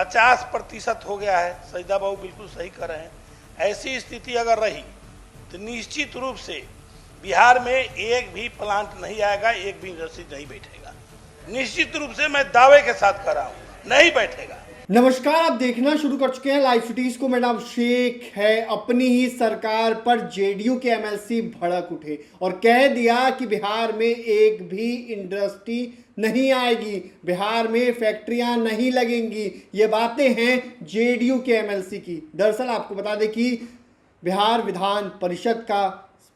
50% हो गया है। सजदा बाबू बिल्कुल सही कर रहे हैं। ऐसी स्थिति अगर रही तो निश्चित रूप से बिहार में एक भी प्लांट नहीं आएगा, एक भी इंडस्ट्री नहीं बैठेगा। निश्चित रूप से मैं दावे के साथ कर रहा हूँ, नहीं बैठेगा। नमस्कार, आप देखना शुरू कर चुके हैं लाइव सिटीज को। मेरा नाम शेख है। अपनी ही सरकार पर जेडीयू के एमएलसी भड़क उठे और कह दिया कि बिहार में एक भी इंडस्ट्री नहीं आएगी, बिहार में फैक्ट्रियां नहीं लगेंगी। ये बातें हैं जेडीयू के एमएलसी की। दरअसल आपको बता दें कि बिहार विधान परिषद का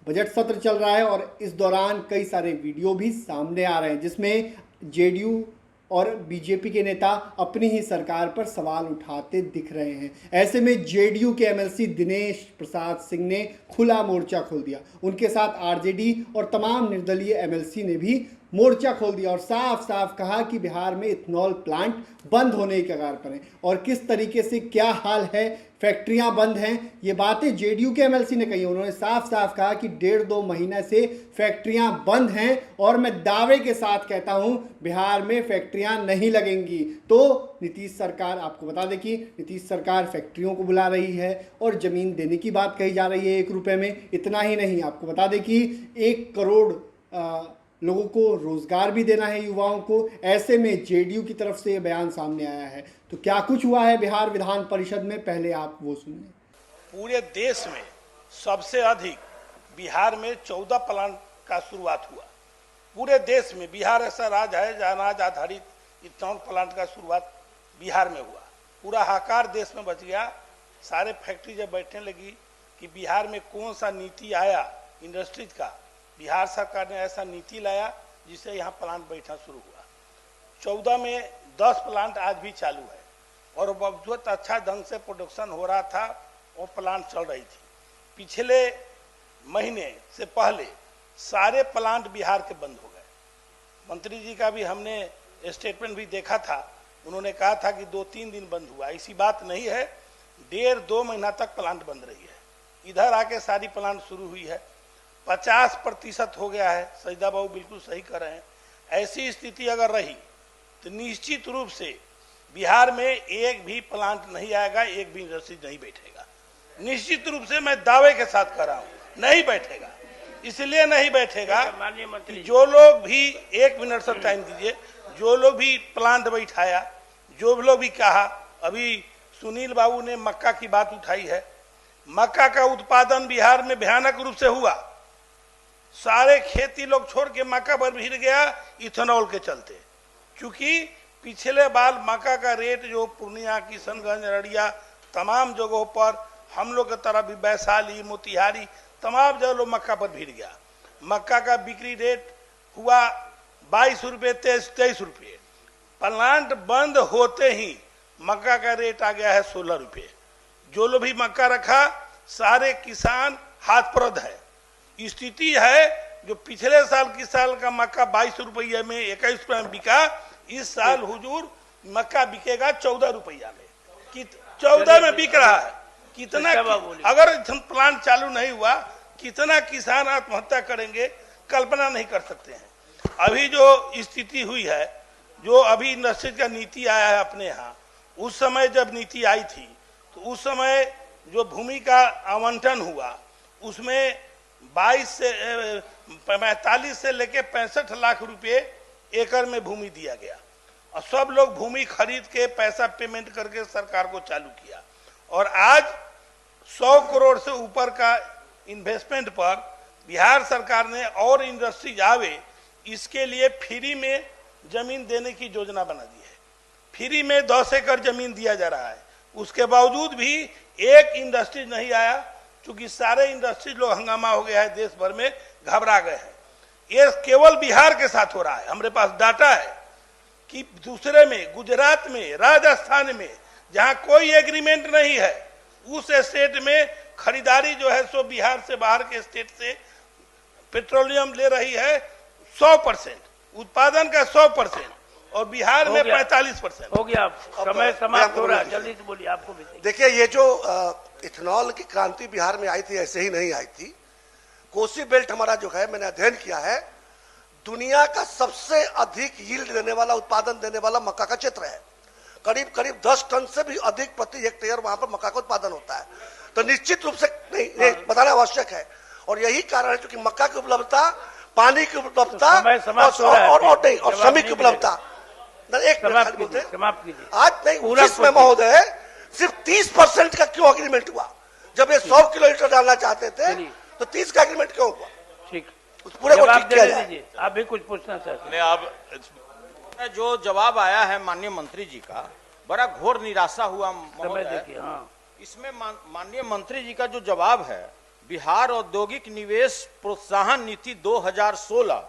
बजट सत्र चल रहा है और इस दौरान कई सारे वीडियो भी सामने आ रहे हैं जिसमें जेडीयू और बीजेपी के नेता अपनी ही सरकार पर सवाल उठाते दिख रहे हैं। ऐसे में जेडीयू के एमएलसी दिनेश प्रसाद सिंह ने खुला मोर्चा खोल दिया। उनके साथ आरजेडी और तमाम निर्दलीय एमएलसी ने भी मोर्चा खोल दिया और साफ साफ कहा कि बिहार में इथेनॉल प्लांट बंद होने के कगार पर हैं और किस तरीके से क्या हाल है, फैक्ट्रियां बंद हैं, ये बातें जेडीयू के एमएलसी ने कही। उन्होंने साफ साफ कहा कि 1.5-2 महीने से फैक्ट्रियां बंद हैं और मैं दावे के साथ कहता हूं बिहार में फैक्ट्रियां नहीं लगेंगी। तो नीतीश सरकार, आपको बता दें कि नीतीश सरकार फैक्ट्रियों को बुला रही है और जमीन देने की बात कही जा रही है 1 रुपये में। इतना ही नहीं, आपको बता दें कि 1 करोड़ लोगों को रोजगार भी देना है, युवाओं को। ऐसे में जेडीयू की तरफ से यह बयान सामने आया है। तो क्या कुछ हुआ है बिहार विधान परिषद में, पहले आप वो सुनिए। पूरे देश में सबसे अधिक बिहार में 14 प्लांट का शुरुआत हुआ। पूरे देश में बिहार ऐसा राज्य है जहाँ अनाज आधारित इथेनॉल प्लांट का शुरुआत बिहार में हुआ। पूरा हाहाकार देश में बच गया। सारे फैक्ट्री जब बैठने लगी कि बिहार में कौन सा नीति आया इंडस्ट्रीज का, बिहार सरकार ने ऐसा नीति लाया जिससे यहाँ प्लांट बैठना शुरू हुआ। 14 में 10 प्लांट आज भी चालू है और बहुत अच्छा ढंग से प्रोडक्शन हो रहा था और प्लांट चल रही थी। पिछले महीने से पहले सारे प्लांट बिहार के बंद हो गए। मंत्री जी का भी हमने स्टेटमेंट भी देखा था, उन्होंने कहा था कि 2-3 दिन बंद हुआ। ऐसी बात नहीं है, 1.5-2 महीना तक प्लांट बंद रही है। इधर आके सारी प्लांट शुरू हुई है। 50% हो गया है। सजदा बाबू बिल्कुल सही कर रहे हैं। ऐसी स्थिति अगर रही तो निश्चित रूप से बिहार में एक भी प्लांट नहीं आएगा, एक भी इंडस्ट्री नहीं बैठेगा। निश्चित रूप से मैं दावे के साथ कर रहा हूँ, नहीं बैठेगा। इसलिए नहीं बैठेगा कि जो लोग भी, 1 मिनट सब टाइम दीजिए, जो लोग भी प्लांट बैठाया, जो लोग भी कहा, अभी सुनील बाबू ने मक्का की बात उठाई है। मक्का का उत्पादन बिहार में भयानक रूप से हुआ। सारे खेती लोग छोड़ के मक्का पर भिड़ गया इथेनॉल के चलते। क्योंकि पिछले बार मक्का का रेट जो पूर्णिया, किशनगंज, अररिया तमाम जगहों पर, हम लोग की तरफ भी वैशाली, मोतिहारी, तमाम जगह लोग मक्का पर भिड़ गया। मक्का का बिक्री रेट हुआ 22 रुपये, 23 रुपये। प्लांट बंद होते ही मक्का का रेट आ गया है 16 रुपये। जो लोग भी मक्का रखा सारे किसान हाथप्रद है। स्थिति है जो पिछले साल की साल का मक्का 22 रुपये में, 21 रुपये में बिका, इस साल हुजूर मक्का बिकेगा 14 रुपया में। 14 में बिक रहा है। कितना, अगर प्लांट चालू नहीं हुआ कितना किसान आत्महत्या करेंगे, कल्पना नहीं कर सकते हैं। अभी जो स्थिति हुई है, जो अभी इंडस्ट्री का नीति आया है अपने यहाँ, उस समय जब नीति आई थी तो उस समय जो भूमि का आवंटन हुआ उसमें 45 से लेके 65 लाख रुपए एकड़ में भूमि दिया गया और सब लोग भूमि खरीद के पैसा पेमेंट करके सरकार को चालू किया। और आज 100 करोड़ से ऊपर का इन्वेस्टमेंट पर बिहार सरकार ने और इंडस्ट्रीज आवे, इसके लिए फ्री में जमीन देने की योजना बना दी है। फ्री में 10 एकड़ जमीन दिया जा रहा है। उसके बावजूद भी एक इंडस्ट्री नहीं आया, क्योंकि सारे इंडस्ट्री लोग हंगामा हो गया है, देश भर में घबरा गए हैं। ये केवल बिहार के साथ हो रहा है। हमारे पास डाटा है कि दूसरे में, गुजरात में, राजस्थान में, जहां कोई एग्रीमेंट नहीं है, उस स्टेट में खरीदारी जो है सो बिहार से बाहर के स्टेट से पेट्रोलियम ले रही है 100%, उत्पादन का 100%, और बिहार में 45% हो गया। समय समाप्त हो रहा है, जल्दी से बोलिए। आपको भी देखिए, ये जो इथेनॉल की क्रांति बिहार में आई थी, ऐसे ही नहीं आई थी। कोसी बेल्ट हमारा जो है, मैंने अध्ययन किया है, दुनिया का सबसे अधिक यील्ड देने वाला, उत्पादन देने वाला मक्का का क्षेत्र है। करीब करीब 10 टन से भी अधिक प्रति हेक्टेयर वहां पर मक्का का उत्पादन होता है। तो निश्चित रूप से नहीं बताना आवश्यक है, और यही कारण है क्योंकि मक्का की उपलब्धता, पानी की उपलब्धता और श्रमिक की उपलब्धता। एक मिनट बोलते आज नहीं, इसमें महोदय सिर्फ 30% का क्यों एग्रीमेंट हुआ? जब ये 100 किलोमीटर डालना चाहते थे तो 30 का एग्रीमेंट क्यों हुआ? ठीक, पूरे को ठीक किया जाए। आप भी कुछ पूछना चाहते हैं? अब जो जवाब आया है माननीय मंत्री जी का, बड़ा घोर निराशा हुआ महोदय। हाँ, इसमें माननीय मंत्री जी का जो जवाब है, बिहार औद्योगिक निवेश प्रोत्साहन नीति 2016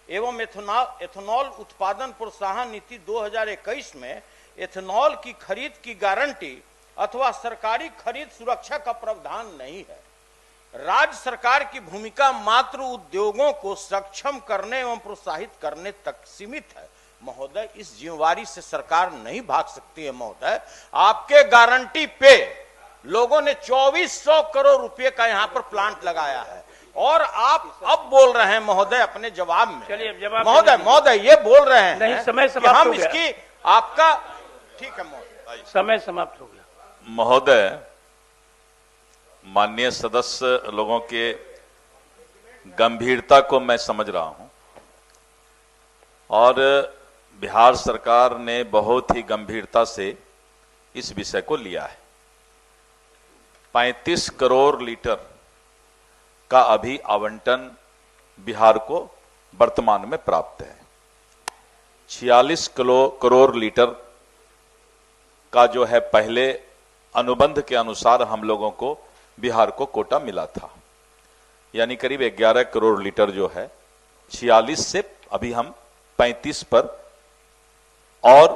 एवं एथेनॉल उत्पादन प्रोत्साहन नीति 2021 में एथेनॉल की खरीद की गारंटी अथवा सरकारी खरीद सुरक्षा का प्रावधान नहीं है। राज्य सरकार की भूमिका मात्र उद्योगों को सक्षम करने एवं प्रोत्साहित करने तक सीमित है। महोदय, इस जिम्मेवारी से सरकार नहीं भाग सकती है। महोदय, आपके गारंटी पे लोगों ने 2400 करोड़ रुपए का यहाँ पर प्लांट लगाया है, और आप अब बोल रहे हैं महोदय अपने जवाब में, चलिए जवाब महोदय ये बोल रहे हैं नहीं, समय कि समाप्त हम हो गया। इसकी आपका ठीक है महोदय, समय समाप्त हो गया। महोदय, माननीय सदस्य लोगों के गंभीरता को मैं समझ रहा हूं, और बिहार सरकार ने बहुत ही गंभीरता से इस विषय को लिया है। 35 करोड़ लीटर का अभी आवंटन बिहार को वर्तमान में प्राप्त है। 46 करोड़ लीटर का जो है पहले अनुबंध के अनुसार हम लोगों को बिहार को कोटा मिला था, यानी करीब 11 करोड़ लीटर जो है 46 से अभी हम 35 पर, और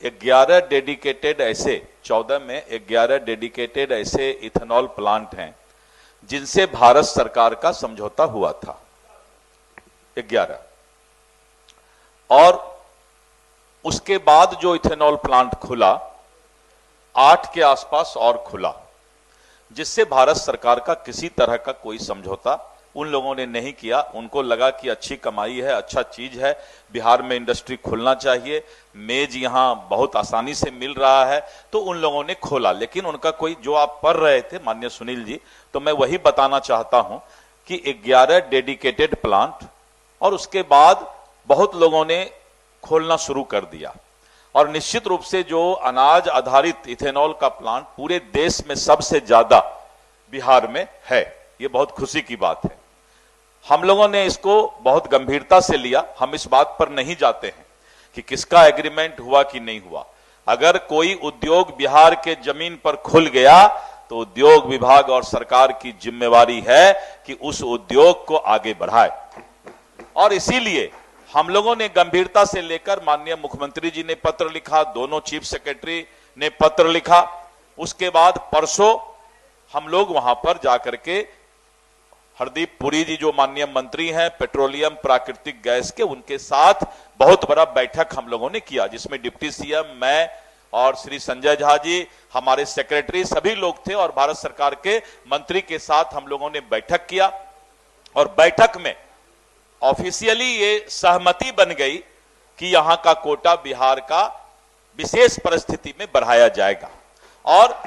11 डेडिकेटेड ऐसे 14 में 11 डेडिकेटेड ऐसे इथेनॉल प्लांट हैं जिनसे भारत सरकार का समझौता हुआ था 11, और उसके बाद जो इथेनॉल प्लांट खुला 8 के आसपास और खुला, जिससे भारत सरकार का किसी तरह का कोई समझौता उन लोगों ने नहीं किया। उनको लगा कि अच्छी कमाई है, अच्छा चीज है, बिहार में इंडस्ट्री खुलना चाहिए, मेज यहां बहुत आसानी से मिल रहा है, तो उन लोगों ने खोला। लेकिन उनका कोई, जो आप पढ़ रहे थे माननीय सुनील जी, तो मैं वही बताना चाहता हूं कि 11 डेडिकेटेड प्लांट, और उसके बाद बहुत लोगों ने खोलना शुरू कर दिया। और निश्चित रूप से जो अनाज आधारित इथेनॉल का प्लांट पूरे देश में सबसे ज्यादा बिहार में है, ये बहुत खुशी की बात है। हम लोगों ने इसको बहुत गंभीरता से लिया। हम इस बात पर नहीं जाते हैं कि किसका एग्रीमेंट हुआ कि नहीं हुआ। अगर कोई उद्योग बिहार के जमीन पर खुल गया तो उद्योग विभाग और सरकार की जिम्मेवारी है कि उस उद्योग को आगे बढ़ाए, और इसीलिए हम लोगों ने गंभीरता से लेकर, माननीय मुख्यमंत्री जी ने पत्र लिखा, दोनों चीफ सेक्रेटरी ने पत्र लिखा, उसके बाद परसों हम लोग वहां पर जाकर के हरदीप पुरी जी जो माननीय मंत्री हैं पेट्रोलियम प्राकृतिक गैस के, उनके साथ बहुत बड़ा बैठक हम लोगों ने किया, जिसमें डिप्टी सीएम, मैं और श्री संजय झा जी, हमारे सेक्रेटरी, सभी लोग थे, और भारत सरकार के मंत्री के साथ हम लोगों ने बैठक किया। और बैठक में ऑफिशियली ये सहमति बन गई कि यहां का कोटा बिहार का विशेष परिस्थिति में बढ़ाया जाएगा, और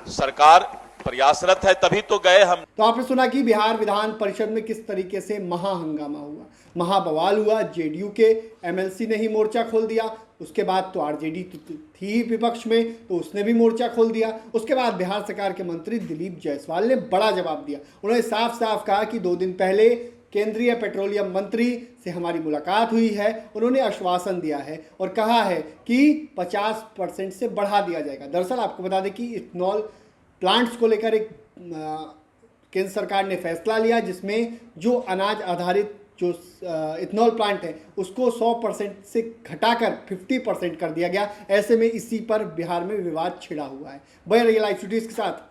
सरकार प्रयासरत है, तभी तो गए हम। तो आपने सुना कि बिहार विधान परिषद में किस तरीके से महाहंगामा हुआ, महाबवाल हुआ। जेडीयू के एमएलसी ने ही मोर्चा खोल दिया, उसके बाद तो आरजेडी थी ही विपक्ष में, तो उसने भी मोर्चा खोल दिया। उसके बाद बिहार सरकार के मंत्री दिलीप जायसवाल ने बड़ा जवाब दिया। उन्होंने साफ साफ कहा कि 2 दिन पहले केंद्रीय पेट्रोलियम मंत्री से हमारी मुलाकात हुई है, उन्होंने आश्वासन दिया है और कहा है कि 50% से बढ़ा दिया जाएगा। दरअसल आपको बता दें कि इथेनॉल प्लांट्स को लेकर एक केंद्र सरकार ने फैसला लिया, जिसमें जो अनाज आधारित जो इथेनॉल प्लांट है उसको 100% से घटाकर 50% कर दिया गया। ऐसे में इसी पर बिहार में विवाद छिड़ा हुआ है। बने रहिए लाइव सिटीज के साथ।